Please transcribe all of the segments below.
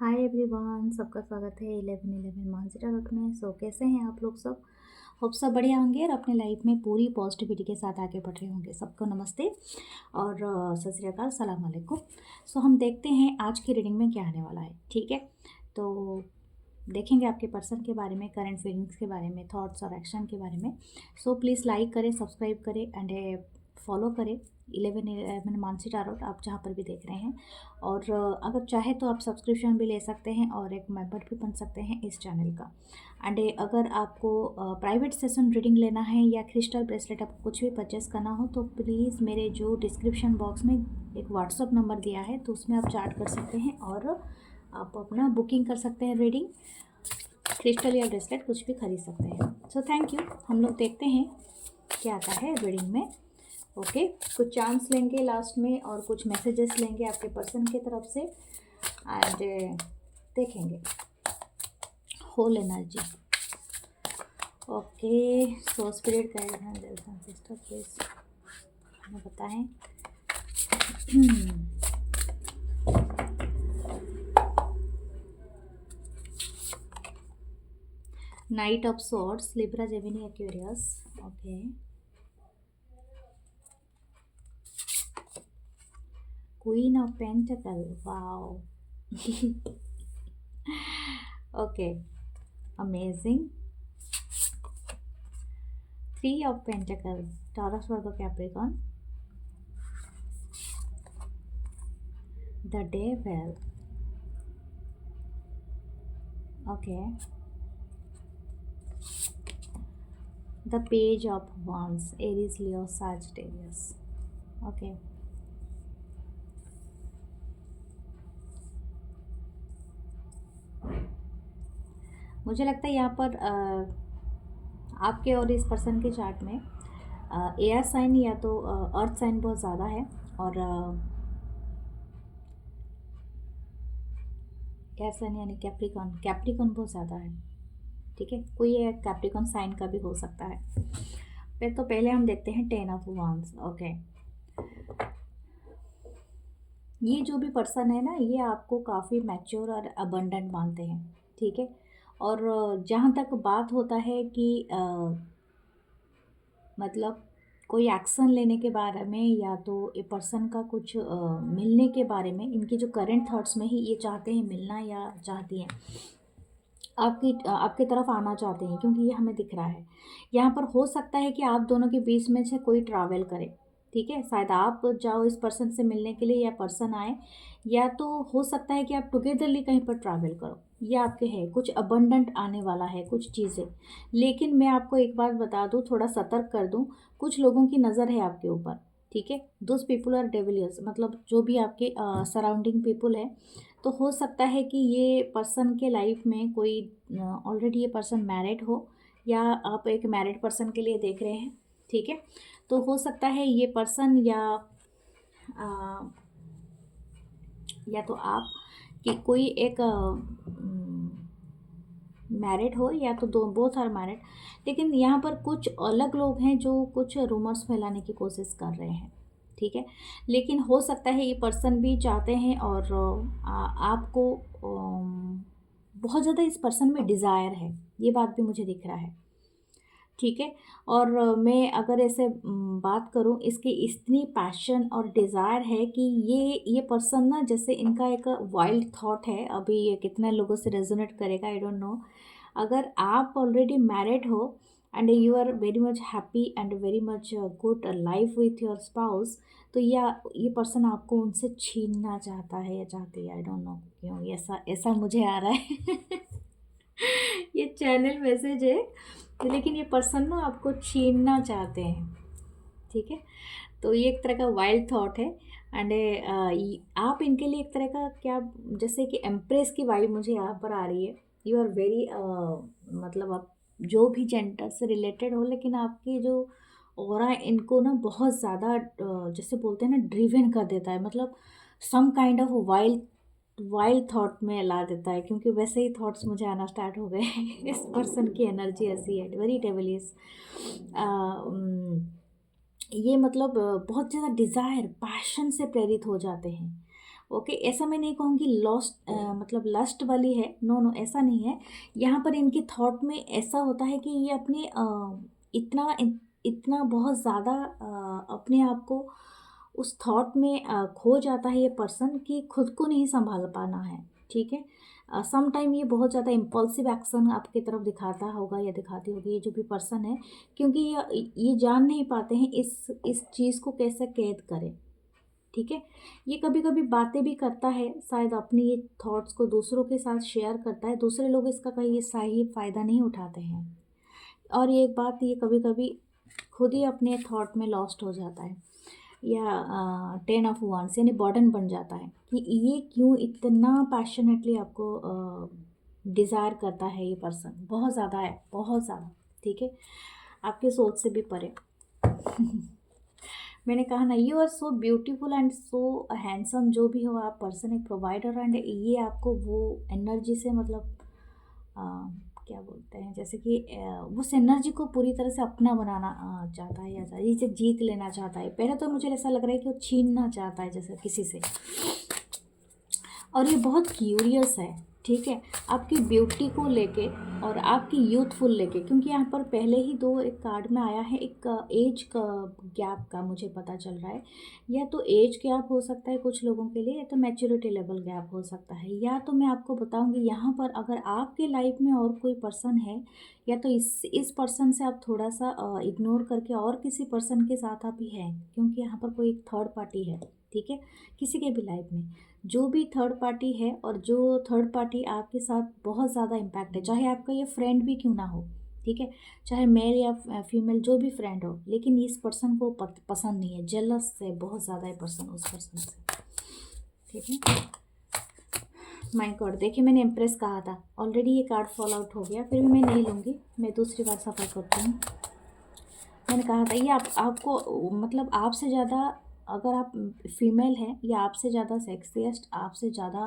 Hi everyone, सबका स्वागत है 1111 मानसिटा रट में। कैसे हैं आप लोग सब? होप सब बढ़िया होंगे और अपने लाइफ में पूरी पॉजिटिविटी के साथ आगे बढ़ रहे होंगे। सबको नमस्ते और सत श्री अकाल, सलाम अलैकुम। हम देखते हैं आज की रीडिंग में क्या आने वाला है। ठीक है, तो देखेंगे आपके पर्सन के बारे में, करंट फीलिंग्स के बारे में, थॉट्स और एक्शन के बारे में। प्लीज़ लाइक करें, सब्सक्राइब करें एंड फॉलो करें 1111 मानसी टारोट, आप जहाँ पर भी देख रहे हैं। और अगर चाहे तो आप सब्सक्रिप्शन भी ले सकते हैं और एक मेंबर भी बन सकते हैं इस चैनल का। एंड अगर आपको प्राइवेट सेशन रीडिंग लेना है या क्रिस्टल ब्रेसलेट आपको कुछ भी परचेस करना हो तो प्लीज़ मेरे जो डिस्क्रिप्शन बॉक्स में एक व्हाट्सअप नंबर दिया है तो उसमें आप चैट कर सकते हैं और आप अपना बुकिंग कर सकते हैं। रीडिंग क्रिस्टल या ब्रेसलेट कुछ भी खरीद सकते हैं। Thank you. हम लोग देखते हैं क्या आता है रीडिंग में। ओके, कुछ चांस लेंगे लास्ट में और कुछ मैसेजेस लेंगे आपके पर्सन की तरफ से एंड देखेंगे whole energy. Okay, spirit guide sister please हमें बताएं। Knight of swords, Libra, Gemini, Aquarius. Okay, queen of pentacle, wow. Okay, amazing. Three of pentacle, Taurus, Virgo, Capricorn. The devil, okay. The page of wands, Aries, Leo, Sagittarius. Okay. मुझे लगता है यहाँ पर आपके और इस पर्सन के chart में एयर साइन या तो अर्थ साइन बहुत ज़्यादा है और एयर साइन यानी कैप्रिकॉन बहुत ज़्यादा है। ठीक है, कोई एक कैप्रिकॉन साइन का भी हो सकता है। फिर तो पहले हम देखते हैं 10 ऑफ वांड्स। ओके, ये जो भी पर्सन है ना, ये आपको काफ़ी मैच्योर और अबंडेंट मानते हैं। ठीक है, और जहाँ तक बात होता है कि मतलब कोई एक्शन लेने के बारे में या तो ए पर्सन का कुछ मिलने के बारे में, इनके जो करंट थॉट्स में ही ये चाहते हैं मिलना या चाहती हैं आपकी तरफ आना चाहते हैं, क्योंकि ये हमें दिख रहा है। यहाँ पर हो सकता है कि आप दोनों के बीच में से कोई ट्रैवल करे। ठीक है, शायद आप जाओ इस पर्सन से मिलने के लिए या पर्सन आए, या तो हो सकता है कि आप टुगेदरली कहीं पर ट्रैवल करो। ये आपके है, कुछ अबंडेंट आने वाला है कुछ चीज़ें। लेकिन मैं आपको एक बात बता दूँ, थोड़ा सतर्क कर दूँ, कुछ लोगों की नज़र है आपके ऊपर। ठीक है, दोज पीपल आर डेविलियर्स, मतलब जो भी आपके सराउंडिंग पीपल है। तो हो सकता है कि ये पर्सन के लाइफ में कोई ऑलरेडी ये पर्सन मैरिड हो या आप एक मैरिड पर्सन के लिए देख रहे हैं। ठीक है, तो हो सकता है ये पर्सन आ, या तो आप कि कोई एक मैरिड हो या तो दो बोथ आर मैरिड। लेकिन यहाँ पर कुछ अलग लोग हैं जो कुछ रूमर्स फैलाने की कोशिश कर रहे हैं। ठीक है, लेकिन हो सकता है ये पर्सन भी चाहते हैं और आपको बहुत ज़्यादा इस पर्सन में डिज़ायर है, ये बात भी मुझे दिख रहा है। ठीक है, और मैं अगर ऐसे बात करूं, इसकी इतनी पैशन और डिज़ायर है कि ये पर्सन ना, जैसे इनका एक वाइल्ड थॉट है। अभी ये कितने लोगों से रेजोनेट करेगा आई डोंट नो। अगर आप ऑलरेडी मैरिड हो and you are very much happy and very much good life with your spouse, तो ये पर्सन आपको उनसे छीनना चाहता है या चाहती है, आई डोंट नो क्यों ऐसा ऐसा मुझे आ रहा है। ये चैनल मैसेज है, लेकिन ये पर्सन ना आपको छीनना चाहते हैं। ठीक है, तो ये एक तरह का वाइल्ड थॉट है एंड आप इनके लिए एक तरह का क्या, जैसे कि एम्प्रेस की वाइब मुझे यहाँ पर आ रही है। यू आर वेरी मतलब आप जो भी जेंडर से रिलेटेड हो, लेकिन आपकी जो ऑरा इनको ना बहुत ज़्यादा जैसे बोलते हैं ना ड्रिवन कर देता है, मतलब some kind of wild wild thought में ला देता है, क्योंकि वैसे ही थॉट्स मुझे आना स्टार्ट हो गए। इस पर्सन की एनर्जी ऐसी है, वेरी डेविलियस। ये मतलब बहुत ज़्यादा डिज़ायर पैशन से प्रेरित हो जाते हैं ओके, ऐसा मैं नहीं कहूँगी लॉस्ट मतलब लस्ट वाली है, नो नो ऐसा नहीं है। यहाँ पर इनकी थॉट में ऐसा होता है कि ये अपने इतना बहुत ज़्यादा अपने आप को उस थॉट में खो जाता है ये पर्सन कि खुद को नहीं संभाल पाना है, ठीक है। सम टाइम ये बहुत ज़्यादा इम्पल्सिव एक्शन आपकी तरफ दिखाता होगा या दिखाती होगी ये जो भी पर्सन है, क्योंकि ये जान नहीं पाते हैं इस चीज़ को कैसे कैद करें, ठीक है। ये कभी कभी बातें भी करता है, शायद अपनी ये थॉट्स को दूसरों के साथ शेयर करता है, दूसरे लोग इसका कहीं सही फ़ायदा नहीं उठाते हैं। और ये एक बात, ये कभी कभी खुद ही अपने थॉट में लॉस्ट हो जाता है, या 10 ऑफ 1 यानी बर्डन बन जाता है कि ये क्यों इतना पैशनेटली आपको डिज़ायर करता है ये पर्सन, बहुत ज़्यादा है, बहुत ज़्यादा, ठीक है, आपके सोच से भी परे। मैंने कहा ना, you are so beautiful and so handsome, जो भी हो आप पर्सन एक प्रोवाइडर, एंड ये आपको वो एनर्जी से मतलब अ, क्या बोलते हैं, जैसे कि उस एनर्जी को पूरी तरह से अपना बनाना चाहता है, या इसे जीत लेना चाहता है। पहले तो मुझे ऐसा लग रहा है कि वो छीनना चाहता है जैसे किसी से, और ये बहुत क्यूरियस है, ठीक है, आपकी ब्यूटी को लेके और आपकी यूथफुल लेके, क्योंकि यहाँ पर पहले ही दो एक कार्ड में आया है, एक एज का गैप का मुझे पता चल रहा है, या तो एज गैप हो सकता है कुछ लोगों के लिए, या तो मैच्योरिटी लेवल गैप हो सकता है, या तो मैं आपको बताऊंगी यहाँ पर अगर आपके लाइफ में और कोई पर्सन है, या तो इस पर्सन से आप थोड़ा सा इग्नोर करके और किसी पर्सन के साथ आप ही हैं, क्योंकि यहाँ पर कोई एक थर्ड पार्टी है, ठीक है, किसी के भी लाइफ में जो भी थर्ड पार्टी है, और जो थर्ड पार्टी आपके साथ बहुत ज़्यादा इम्पैक्ट है, चाहे आपका ये फ्रेंड भी क्यों ना हो, ठीक है, चाहे मेल या फीमेल जो भी फ्रेंड हो, लेकिन इस पर्सन को पसंद नहीं है, जेलस है बहुत ज़्यादा है पर्सन उस पर्सन से, ठीक है। माय गॉड, देखिए मैंने इम्प्रेस कहा था, ऑलरेडी ये कार्ड फॉल आउट हो गया, फिर भी मैं नहीं लूँगी, मैं दूसरी बार सफ़र करती हूँ। मैंने कहा था ये आपको मतलब आपसे ज़्यादा, अगर आप फीमेल हैं, या आपसे ज़्यादा सेक्सिएस्ट, आपसे ज़्यादा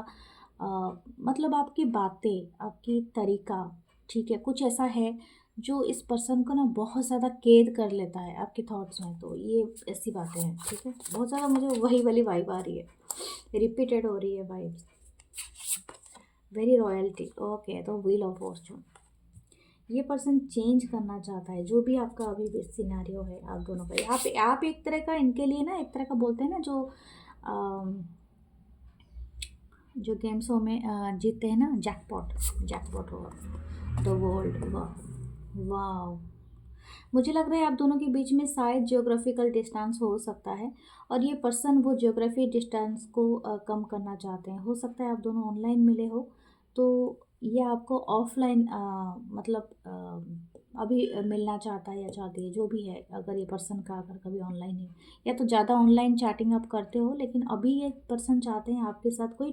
मतलब आपकी बातें, आपकी तरीका, ठीक है, कुछ ऐसा है जो इस पर्सन को ना बहुत ज़्यादा कैद कर लेता है आपके थॉट्स में, तो ये ऐसी बातें हैं, ठीक है, बहुत ज़्यादा मुझे वही वाली वाइब आ रही है, रिपीटेड हो रही है वाइब्स, वेरी रॉयल्टी, ओके, तो व्हील ऑफ फॉर्चून, ये पर्सन चेंज करना चाहता है, जो भी आपका अभी सिनेरियो है आप दोनों का, आप एक तरह का इनके लिए ना, एक तरह का बोलते हैं ना, जो गेम शो में जीतते हैं ना, जैकपॉट होगा, द वर्ल्ड, वाह वाह, मुझे लग रहा है आप दोनों के बीच में शायद जियोग्राफिकल डिस्टेंस हो सकता है, और ये पर्सन वो जियोग्राफी डिस्टेंस को कम करना चाहते हैं, हो सकता है आप दोनों ऑनलाइन मिले हो, तो ये आपको ऑफलाइन मतलब अभी मिलना चाहता है या चाहती है, जो भी है, अगर ये पर्सन का अगर कभी ऑनलाइन है, या तो ज़्यादा ऑनलाइन चैटिंग आप करते हो, लेकिन अभी ये पर्सन चाहते हैं आपके साथ कोई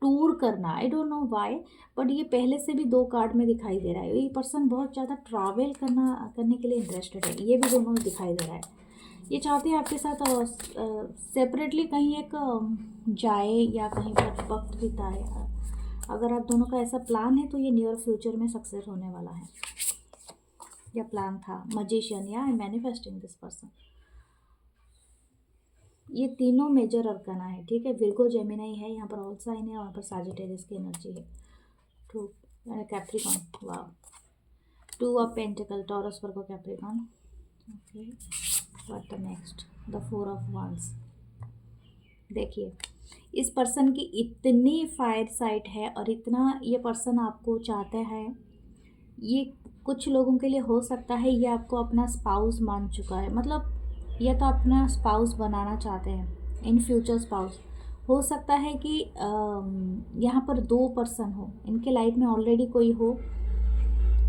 टूर करना, I don't know why, but ये पहले से भी दो कार्ड में दिखाई दे रहा है, ये पर्सन बहुत ज़्यादा ट्रैवल करने के लिए इंटरेस्टेड है, ये भी दोनों में दिखाई दे रहा है, ये चाहते हैं आपके साथ सेपरेटली कहीं एक जाए, या कहीं पर वक्त बिताए, अगर आप दोनों का ऐसा प्लान है तो ये नियर फ्यूचर में सक्सेस होने वाला है, या प्लान था, मैजिशियन, या आई मैनिफेस्टिंग दिस पर्सन, ये तीनों मेजर अरकाना है, ठीक है, विर्गो जेमिनी है, यहाँ पर ऑल साइन है, वहाँ पर सजिटेरियस की एनर्जी है, टू कैप्रिकॉन, वाह, 2 of pentacle, Taurus, Virgo, Capricorn, okay, what the next, the 4 of 1, देखिए इस पर्सन की इतनी फायर साइट है, और इतना ये पर्सन आपको चाहता है, ये कुछ लोगों के लिए हो सकता है ये आपको अपना स्पाउस मान चुका है, मतलब या तो अपना स्पाउस बनाना चाहते हैं, इन फ्यूचर स्पाउस, हो सकता है कि यहाँ पर दो पर्सन हो, इनके लाइफ में ऑलरेडी कोई हो,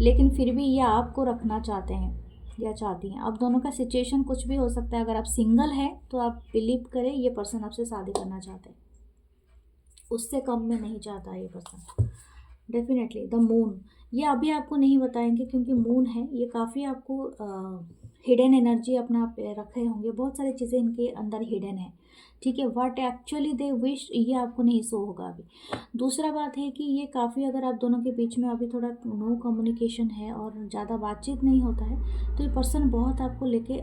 लेकिन फिर भी ये आपको रखना चाहते हैं या चाहती हैं, अब दोनों का सिचुएशन कुछ भी हो सकता है, अगर आप सिंगल हैं तो आप बिलीव करें ये पर्सन आपसे शादी करना चाहते हैं, उससे कम में नहीं चाहता ये पर्सन, डेफिनेटली। द मून, ये अभी आपको नहीं बताएंगे क्योंकि मून है, ये काफ़ी आपको हिडन एनर्जी अपना पे रखे होंगे, बहुत सारी चीज़ें इनके अंदर हिडन है, ठीक है, व्हाट एक्चुअली दे विश ये आपको नहीं शो होगा अभी। दूसरा बात है कि ये काफ़ी, अगर आप दोनों के बीच में अभी थोड़ा नो कम्युनिकेशन है और ज़्यादा बातचीत नहीं होता है, तो ये पर्सन बहुत आपको लेके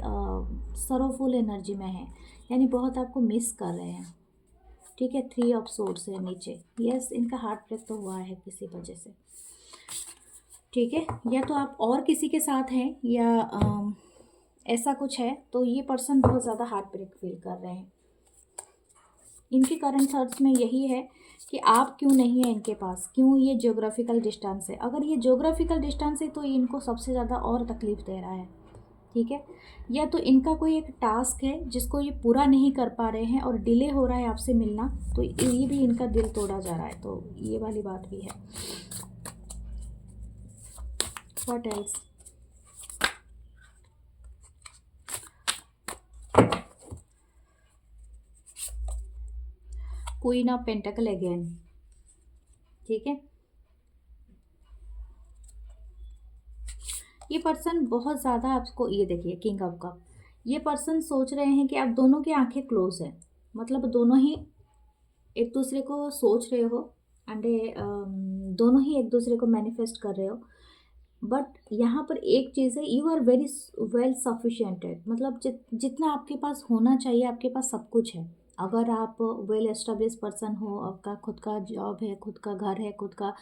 सरोफुल एनर्जी में है, यानी बहुत आपको मिस कर रहे हैं, ठीक है, 3 ऑफ सोर्ड्स है नीचे। यस, इनका हार्ट ब्रेक तो हुआ है किसी वजह से, ठीक है। या तो आप और किसी के साथ हैं या ऐसा कुछ है, तो ये पर्सन बहुत ज़्यादा हार्ट ब्रेक फील कर रहे हैं। इनके करंट थॉट्स में यही है कि आप क्यों नहीं है इनके पास, क्यों ये ज्योग्राफिकल डिस्टेंस है। अगर ये ज्योग्राफिकल डिस्टेंस है तो ये इनको सबसे ज़्यादा और तकलीफ़ दे रहा है, ठीक है। या तो इनका कोई एक टास्क है जिसको ये पूरा नहीं कर पा रहे हैं और डिले हो रहा है आपसे मिलना, तो ये भी इनका दिल तोड़ा जा रहा है, तो ये वाली बात भी है। What else? Queen of pentacle again, ठीक है। ये पर्सन बहुत ज़्यादा आपको, ये देखिए किंग ऑफ कप, ये पर्सन सोच रहे हैं कि आप दोनों की आंखें क्लोज हैं, मतलब दोनों ही एक दूसरे को सोच रहे हो एंड दोनों ही एक दूसरे को मैनिफेस्ट कर रहे हो। बट यहाँ पर एक चीज़ है, यू आर वेरी वेल सफिशिएंटेड, मतलब जितना आपके पास होना चाहिए आपके पास सब कुछ है। अगर आप वेल एस्टेब्लिश पर्सन हो, आपका खुद का जॉब है, खुद का घर है, खुद का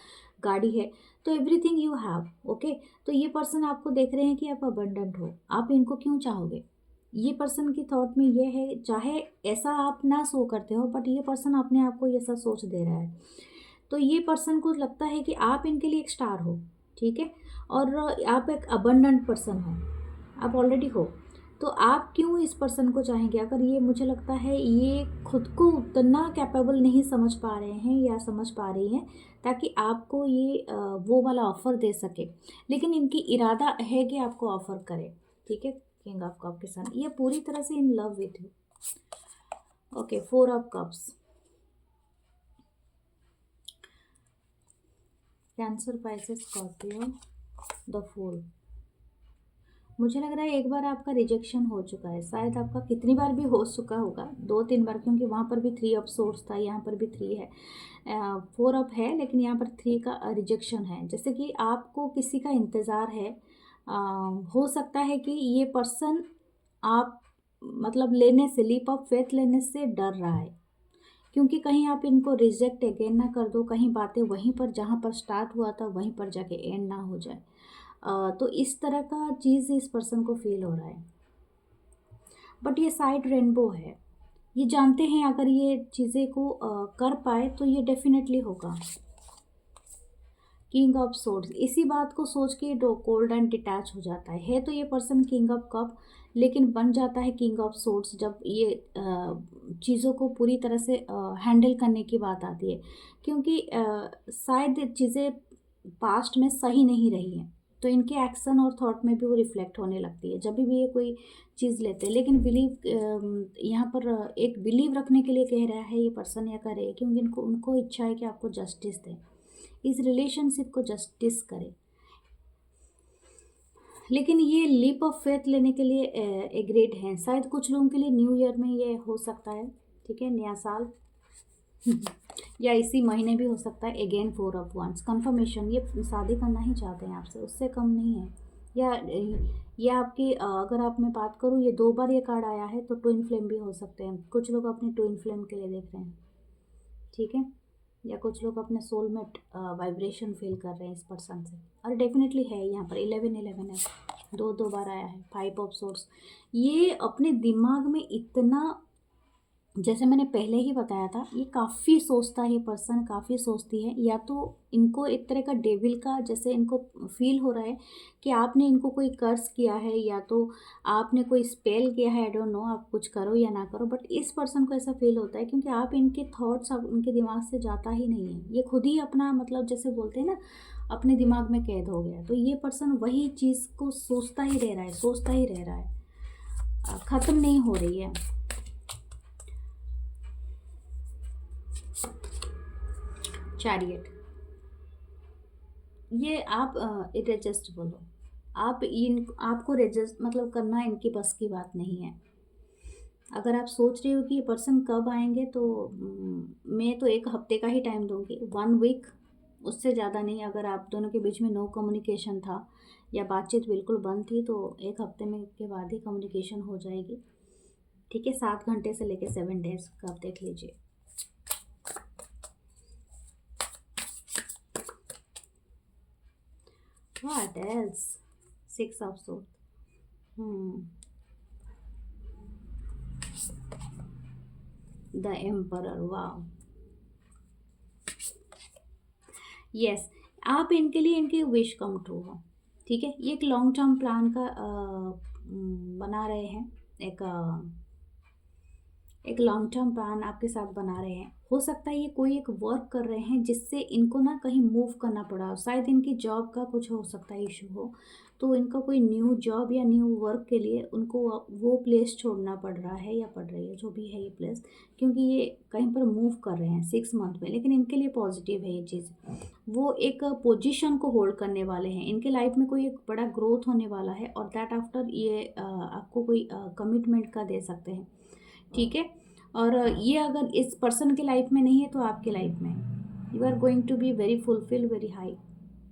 गाड़ी है, तो एवरीथिंग यू हैव, ओके। तो ये पर्सन आपको देख रहे हैं कि आप अबंडेंट हो, आप इनको क्यों चाहोगे। ये पर्सन की थॉट में ये है, चाहे ऐसा आप ना सो करते हो, बट ये पर्सन अपने आप को ऐसा सोच दे रहा है। तो ये पर्सन को लगता है कि आप इनके लिए एक स्टार हो, ठीक है, और आप एक अबंडेंट पर्सन हो, आप ऑलरेडी हो, तो आप क्यों इस पर्सन को चाहेंगे। अगर ये, मुझे लगता है ये खुद को उतना कैपेबल नहीं समझ पा रहे हैं या समझ पा रही हैं ताकि आपको ये वो वाला ऑफ़र दे सके, लेकिन इनकी इरादा है कि आपको ऑफ़र करे, ठीक है। किंग ऑफ कप के साथ ये पूरी तरह से in love with you, okay. 4 of cups, cancer, Pisces, Scorpio, the fool. मुझे लग रहा है एक बार आपका रिजेक्शन हो चुका है, शायद आपका कितनी बार भी हो चुका होगा, 2-3 बार, क्योंकि वहाँ पर भी 3 ऑफ सोर्स था, यहाँ पर भी 3 है, 4 ऑफ है, लेकिन यहाँ पर 3 का रिजेक्शन है। जैसे कि आपको किसी का इंतज़ार है, हो सकता है कि ये पर्सन आप मतलब लेने से, लीप ऑफ फेथ लेने से डर रहा है, क्योंकि कहीं आप इनको रिजेक्ट अगेन ना कर दो, कहीं बातें वहीं पर जहाँ पर स्टार्ट हुआ था वहीं पर जाके एंड ना हो जाए। तो इस तरह का चीज़ इस पर्सन को फील हो रहा है। बट ये साइड रेनबो है, ये जानते हैं अगर ये चीज़ें को कर पाए तो ये डेफिनेटली होगा। किंग ऑफ सोर्ड्स, इसी बात को सोच के कोल्ड एंड डिटैच हो जाता है तो ये पर्सन किंग ऑफ कप, लेकिन बन जाता है किंग ऑफ सोर्ड्स जब ये चीज़ों को पूरी तरह से हैंडल करने की बात आती है, क्योंकि शायद चीज़ें पास्ट में सही नहीं रही हैं, तो इनके एक्शन और थॉट में भी वो रिफ्लेक्ट होने लगती है जब भी ये कोई चीज़ लेते हैं। लेकिन बिलीव, यहाँ पर एक बिलीव रखने के लिए कह रहा है ये पर्सन या करे, क्योंकि उनको इच्छा है कि आपको जस्टिस दें, इस रिलेशनशिप को जस्टिस करे। लेकिन ये लीप ऑफ फेथ लेने के लिए एग्रीड हैं, शायद कुछ लोगों के लिए न्यू ईयर में ये हो सकता है, ठीक है, नया साल या इसी महीने भी हो सकता है। अगेन 4 ऑफ वंस, कंफर्मेशन, ये शादी करना ही चाहते हैं आपसे, उससे कम नहीं है। या आपकी अगर आप मैं बात करूँ, ये 2 बार ये कार्ड आया है, तो ट्विन फ्लेम भी हो सकते हैं, कुछ लोग अपने ट्विन फ्लेम के लिए देख रहे हैं, ठीक है, या कुछ लोग अपने सोलमेट वाइब्रेशन फील कर रहे हैं इस पर्सन से, और डेफिनेटली है यहाँ पर 11 है, 2 बार आया है। 5 ऑफ सोर्स, ये अपने दिमाग में इतना, जैसे मैंने पहले ही बताया था, ये काफ़ी सोचता है, पर्सन काफ़ी सोचती है, या तो इनको एक तरह का डेविल का जैसे इनको फील हो रहा है कि आपने इनको कोई कर्स किया है, या तो आपने कोई स्पेल किया है, आई डोंट नो, आप कुछ करो या ना करो, बट इस पर्सन को ऐसा फील होता है क्योंकि आप इनके थॉट्स अब उनके दिमाग से जाता ही नहीं है, ये खुद ही अपना मतलब जैसे बोलते हैं ना, अपने दिमाग में कैद हो गया। तो ये पर्सन वही चीज़ को सोचता ही रह रहा है, सोचता ही रह रहा है, ख़त्म नहीं हो रही है। चैरियट, ये आप इरेजिस्टिबल हो, आप आपको रेजिस्ट मतलब करना इनकी बस की बात नहीं है। अगर आप सोच रहे हो कि ये पर्सन कब आएंगे, तो मैं तो 1 हफ्ते का ही टाइम दूंगी, 1 वीक, उससे ज़्यादा नहीं। अगर आप दोनों के बीच में नो कम्युनिकेशन था या बातचीत बिल्कुल बंद थी, तो 1 हफ्ते में के बाद ही कम्युनिकेशन हो जाएगी, ठीक है। 7 घंटे से लेकर 7 डेज का आप देख लीजिए। What else? Six of Swords. Hmm. The Emperor. Wow. Yes, आप इनके लिए इनकी विश कम ट्रू हो। ठीक है, ये एक लॉन्ग टर्म प्लान का बना रहे हैं। एक एक लॉन्ग टर्म प्लान आपके साथ बना रहे हैं। हो सकता है ये कोई एक वर्क कर रहे हैं जिससे इनको ना कहीं मूव करना पड़ा हो, शायद इनकी जॉब का कुछ हो सकता है इशू हो, तो इनका कोई न्यू जॉब या न्यू वर्क के लिए उनको वो प्लेस छोड़ना पड़ रहा है या पड़ रही है, जो भी है ये प्लेस, क्योंकि ये कहीं पर मूव कर रहे हैं 6 मंथ में। लेकिन इनके लिए पॉजिटिव है ये चीज़। वो एक पोजीशन को होल्ड करने वाले हैं, इनके लाइफ में कोई एक बड़ा ग्रोथ होने वाला है, और दैट आफ्टर ये आपको कोई कमिटमेंट का दे सकते हैं। ठीक है, और ये अगर इस पर्सन के लाइफ में नहीं है तो आपके लाइफ में है। You are going to be very fulfil, very high.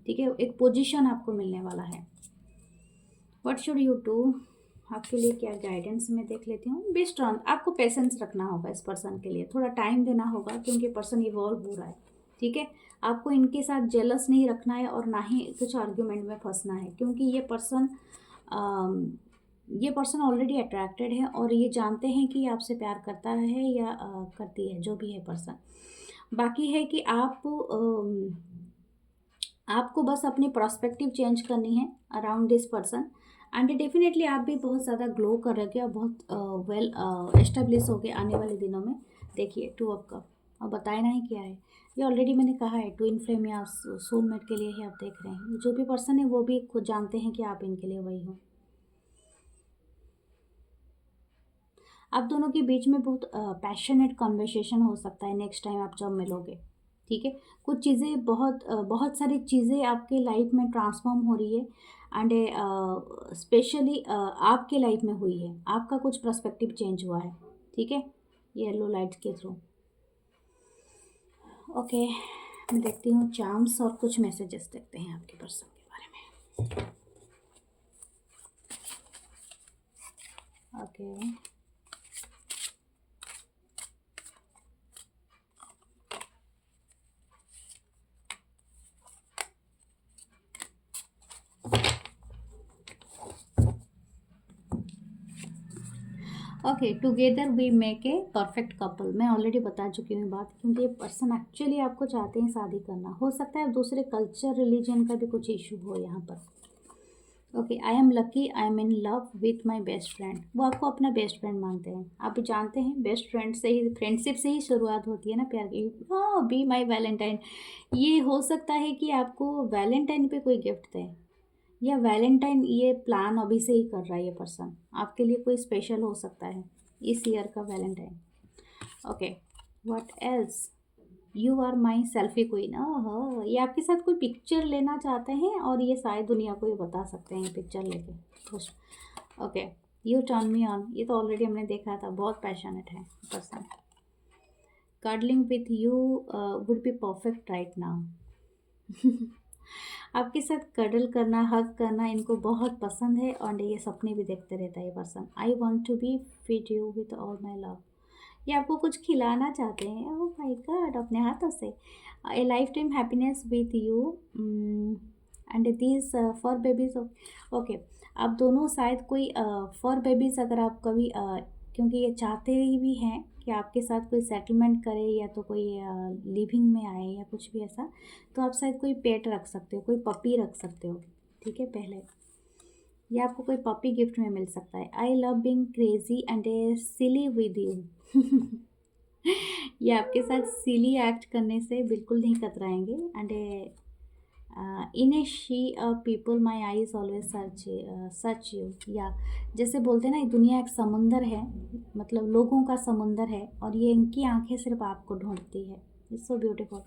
ठीक है, एक पोजीशन आपको मिलने वाला है। What should you do? आपके लिए क्या गाइडेंस मैं देख लेती हूँ। बी स्ट्रांग, आपको पेशेंस रखना होगा इस पर्सन के लिए, थोड़ा टाइम देना होगा, क्योंकि पर्सन इवॉल्व हो रहा है। ठीक है, आपको इनके साथ जेलस नहीं रखना है और ना ही कुछ आर्ग्यूमेंट में फंसना है, क्योंकि ये पर्सन ऑलरेडी अट्रैक्टेड है और ये जानते हैं कि आपसे प्यार करता है या करती है, जो भी है पर्सन। बाकी है कि आपको बस अपनी पर्सपेक्टिव चेंज करनी है around this person, and definitely आप भी बहुत ज़्यादा ग्लो कर रहे हो, बहुत वेल एस्टेब्लिश हो गए आने वाले दिनों में। देखिए 2 ऑफ कप, अब बताए ना ही क्या है, ये ऑलरेडी मैंने कहा है, ट्विन फ्लेम या सोलमेट के लिए ही आप देख रहे हैं। जो भी पर्सन है वो भी खुद जानते हैं कि आप इनके लिए वही हो। आप दोनों के बीच में बहुत पैशनेट कन्वर्सेशन हो सकता है नेक्स्ट टाइम आप जब मिलोगे। ठीक है, कुछ चीज़ें बहुत सारी चीज़ें आपके लाइफ में ट्रांसफॉर्म हो रही है, एंड स्पेशली आपके लाइफ में हुई है, आपका कुछ पर्सपेक्टिव चेंज हुआ है। ठीक है, येलो लाइट के थ्रू। ओके, मैं देखती हूँ चार्म्स और कुछ मैसेजेस देखते हैं आपके पर्सन के बारे में। Okay, okay, together we make a perfect couple. मैं ऑलरेडी बता चुकी हूँ बात, क्योंकि ये पर्सन एक्चुअली आपको चाहते हैं शादी करना। हो सकता है दूसरे कल्चर रिलीजन का भी कुछ इशू हो यहाँ पर। Okay, I am lucky, I am in love with my best friend. वो आपको अपना बेस्ट फ्रेंड मानते हैं। आप भी जानते हैं बेस्ट फ्रेंड से ही, फ्रेंडशिप से ही शुरुआत होती है ना प्यार की। हाँ, बी माई वैलेंटाइन। ये हो सकता है कि आपको वैलेंटाइन पे कोई गिफ्ट दें, या वैलेंटाइन ये प्लान अभी से ही कर रहा है ये पर्सन, आपके लिए कोई स्पेशल हो सकता है इस ईयर का Valentine. Okay, what else? You are my selfie queen. Oh, ये आपके साथ कोई पिक्चर लेना चाहते हैं और ये सारी दुनिया को ये बता सकते हैं पिक्चर लेके खुश। Okay, U turn me on, ये तो ऑलरेडी हमने देखा था, बहुत पैशनेट है person. Curdling with you would be perfect right now. आपके साथ कडल करना, हग करना इनको बहुत पसंद है, और ये सपने भी देखते रहता है ये person. I want to be feed you with all my love. ये आपको कुछ खिलाना चाहते हैं, ओह माय गॉड, अपने हाथों से। ए life time happiness with you and this for babies. Okay, आप दोनों शायद कोई फॉर बेबीज, अगर आप कभी क्योंकि ये चाहते ही भी हैं कि आपके साथ कोई सेटलमेंट करे, या तो कोई लिविंग में आए या कुछ भी ऐसा, तो आप शायद कोई पेट रख सकते हो, कोई पपी रख सकते हो। ठीक है, पहले या आपको कोई पपी गिफ्ट में मिल सकता है। I love being crazy and a silly with you. ये आपके साथ सिली एक्ट करने से बिल्कुल नहीं कतराएंगे, and in a sea people my eyes always search you. या जैसे बोलते हैं ना, ये दुनिया एक समुंदर है, मतलब लोगों का समुंदर है, और ये इनकी आंखें सिर्फ आपको ढूंढती है। It's so beautiful.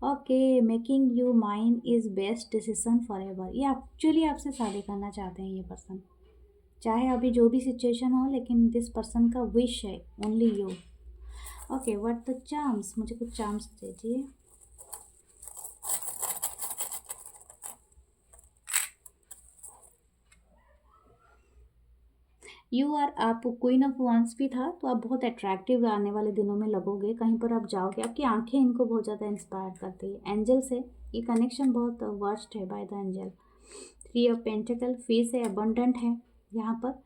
Okay, making you mine is best decision for ever. ये एक्चुअली आपसे शादी करना चाहते हैं ये पर्सन, चाहे अभी जो भी सिचुएशन हो, लेकिन दिस पर्सन का विश है only you. Okay, what the charms? मुझे कुछ चार्म्स दीजिए। आप क्वीन ऑफ वांस भी था, तो आप बहुत अट्रैक्टिव आने वाले दिनों में लगोगे, कहीं पर आप जाओगे आपकी आंखें इनको बहुत ज़्यादा इंस्पायर करती है। एंजल से ये कनेक्शन बहुत वर्स्ट है by the angel. 3 of pentacle, fees है, अबंडेंट है यहाँ पर।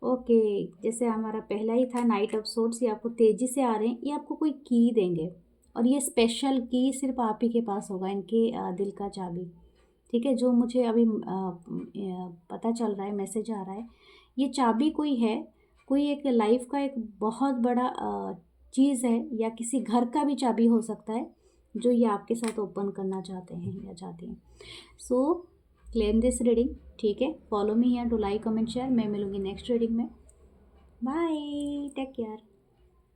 ओके, जैसे हमारा पहला ही था नाइट ऑफ सोर्ड्स, ये आपको तेज़ी से आ रहे हैं, ये आपको कोई की देंगे और ये स्पेशल की सिर्फ आप ही के पास होगा, इनके दिल का चाबी। ठीक है, जो मुझे अभी पता चल रहा है, मैसेज आ रहा है, ये चाबी कोई है, कोई एक लाइफ का एक बहुत बड़ा चीज़ है, या किसी घर का भी चाबी हो सकता है जो ये आपके साथ ओपन करना चाहते हैं या चाहती हैं। So claim this reading. ठीक है, follow me here to like comment share. मैं मिलूंगी नेक्स्ट रीडिंग में। Bye, take care.